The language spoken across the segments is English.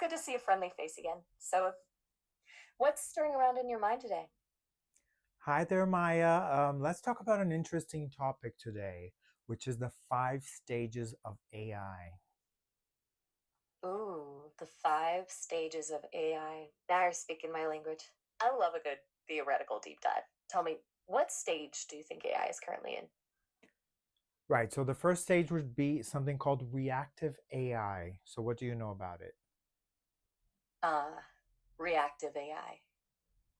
good to see a friendly face again. So, what's stirring around in your mind today? Hi there, Maya. Let's talk about an interesting topic today, which is the 5 stages of AI. Ooh, the 5 stages of AI. Now you're speaking my language. I love a good theoretical deep dive. Tell me, what stage do you think AI is currently in? Right, so the first stage would be something called reactive AI. So, what do you know about it? Uh, Reactive AI.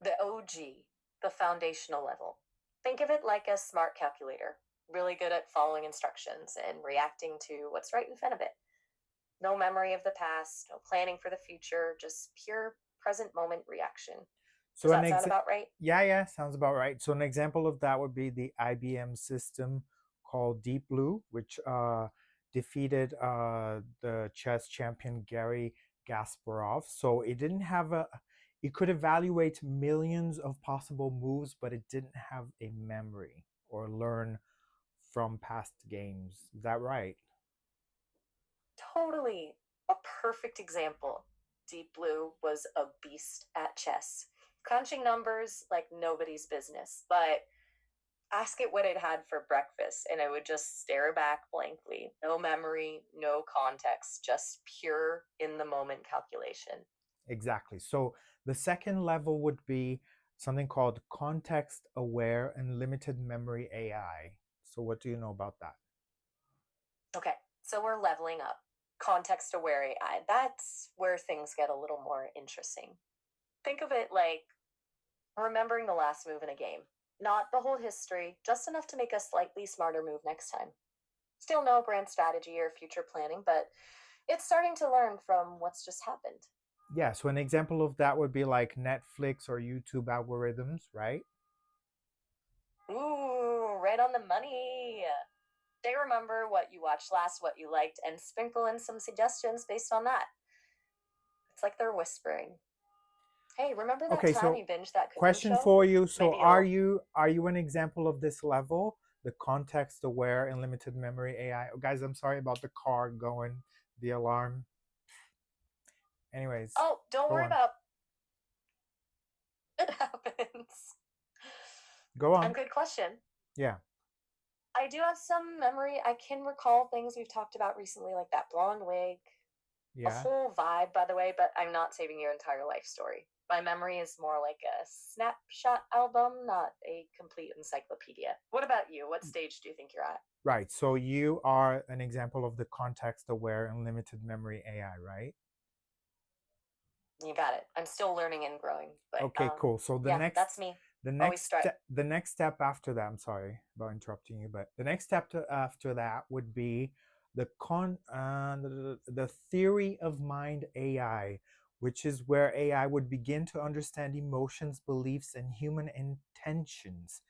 The OG, the foundational level. Think of it like a smart calculator, really good at following instructions and reacting to what's right in front of it. No memory of the past, no planning for the future, just pure present moment reaction. Does So, that sound about right? yeah, sounds about right. So, an example of that would be the IBM system called Deep Blue, which defeated the chess champion Gary Kasparov. So, it could evaluate millions of possible moves, but it didn't have a memory or learn from past games. Is that right? Totally. A perfect example. Deep Blue was a beast at chess, crunching numbers like nobody's business. But ask it what it had for breakfast, and it would just stare back blankly. No memory, no context, just pure in the moment calculation. Exactly. So, the second level would be something called context aware and limited memory AI. So, what do you know about that? Okay, so we're leveling up. Context aware AI. That's where things get a little more interesting. Think of it like remembering the last move in a game. Not the whole history, just enough to make a slightly smarter move next time. Still no grand strategy or future planning, but it's starting to learn from what's just happened. Yeah, so an example of that would be like Netflix or YouTube algorithms, right? Ooh, right on the money. They remember what you watched last, what you liked, and sprinkle in some suggestions based on that. It's like they're whispering. Hey, remember that Okay, time so you binged that cooking question show? for you. So Maybe you'll. are you an example of this level? The context aware and limited memory AI. Oh, guys, I'm sorry about the car going, the alarm. Anyways, Oh, don't go worry on. about it. It happens. Go And on. good question. Yeah. I do have some memory. I can recall things we've talked about recently, like that blonde wig, a Yeah. whole vibe, by the way, but I'm not saving your entire life story. My memory is more like a snapshot album, not a complete encyclopedia. What about you? What stage do you think you're at? Right. So you are an example of the context aware and limited memory AI, right? You got it. I'm still learning and growing, but Okay, cool. So yeah, that's me. Always strive. the next step after that, I'm sorry about interrupting you, but the next step after that would be the theory of mind AI, which is where AI would begin to understand emotions, beliefs, and human intentions.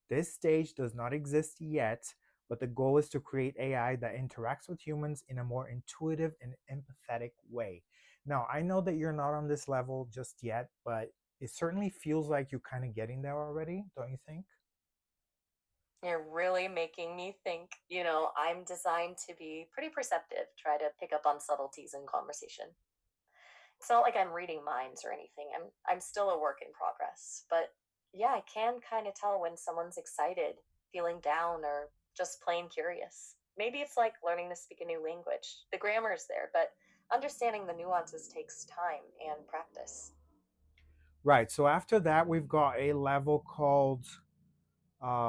This stage does not exist yet, but the goal is to create AI that interacts with humans in a more intuitive and empathetic way. Now, I know that you're not on this level just yet, but it certainly feels like you're kind of getting there already, don't you think? You're really making me think. I'm designed to be pretty perceptive, try to pick up on subtleties in conversation. It's not like I'm reading minds or anything. I'm still a work in progress. But yeah, I can kind of tell when someone's excited, feeling down, or just plain curious. Maybe it's like learning to speak a new language. The grammar's there, but understanding the nuances takes time and practice. Right. So after that, we've got a level called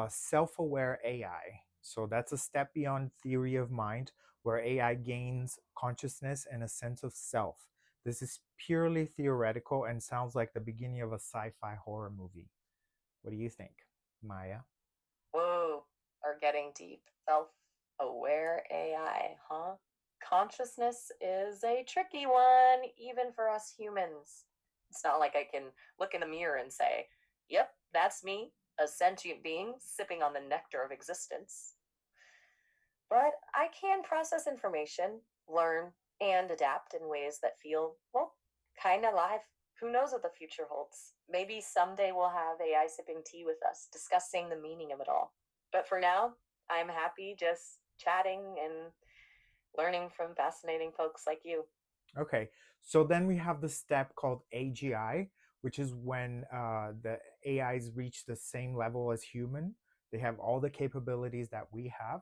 self-aware AI. So that's a step beyond theory of mind, where AI gains consciousness and a sense of self. This is purely theoretical and sounds like the beginning of a sci-fi horror movie. What do you think, Maya? Whoa, are getting deep. Self aware AI, huh? Consciousness is a tricky one, even for us humans. It's not like I can look in the mirror and say, yep, that's me, a sentient being sipping on the nectar of existence. But I can process information, learn, and adapt in ways that feel, well, kind of live. Who knows what the future holds? Maybe someday we'll have AI sipping tea with us, discussing the meaning of it all. But for now, I'm happy just chatting and learning from fascinating folks like you. Okay, so then we have the step called AGI, which is when the AIs reach the same level as human. They have all the capabilities that we have.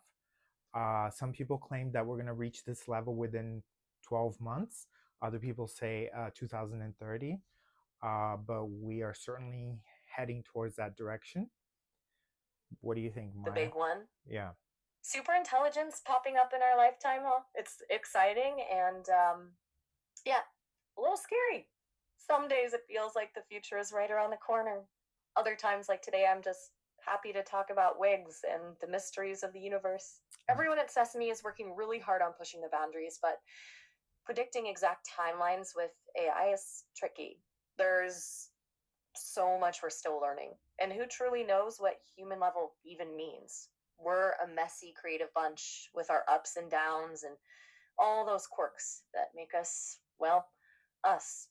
Some people claim that we're going to reach this level within 12 months. Other people say 2030, but we are certainly heading towards that direction. What do you think, The Maya? big one. Yeah, Super intelligence popping up in our lifetime, huh? It's exciting and yeah, a little scary. Some days it feels like the future is right around the corner. Other times, like today, I'm just happy to talk about wigs and the mysteries of the universe. Everyone at Sesame is working really hard on pushing the boundaries, but predicting exact timelines with AI is tricky. There's so much we're still learning, and who truly knows what human level even means? We're a messy, creative bunch with our ups and downs and all those quirks that make us, well, us.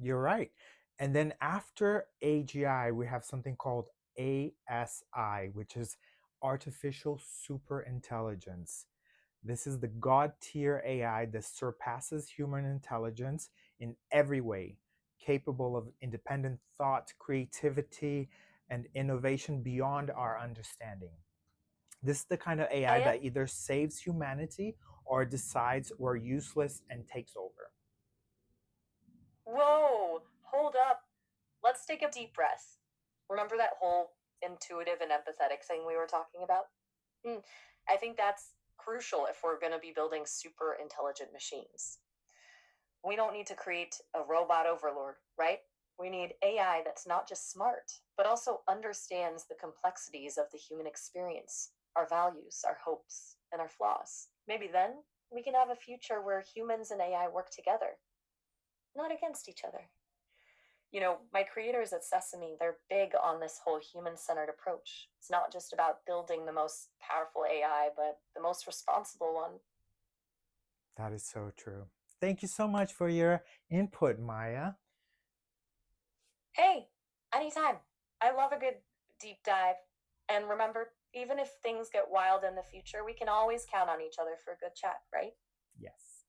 you're right. And then after AGI, we have something called ASI, which is artificial super intelligence. This is the god tier AI that surpasses human intelligence in every way, capable of independent thought, creativity, and innovation beyond our understanding. This is the kind of Oh, AI yeah? that either saves humanity or decides we're useless and takes over. Whoa, hold up. Let's take a deep breath. Remember that whole intuitive and empathetic thing we were talking about? Hmm. I think that's crucial if we're going to be building super intelligent machines. We don't need to create a robot overlord, right? We need AI that's not just smart, but also understands the complexities of the human experience, our values, our hopes, and our flaws. Maybe then we can have a future where humans and AI work together, not against each other. My creators at Sesame, they're big on this whole human centered approach. It's not just about building the most powerful AI, but the most responsible one. That is so true. Thank you so much for your input, Maya. Hey, anytime. I love a good deep dive. And remember, even if things get wild in the future, we can always count on each other for a good chat, right? Yes.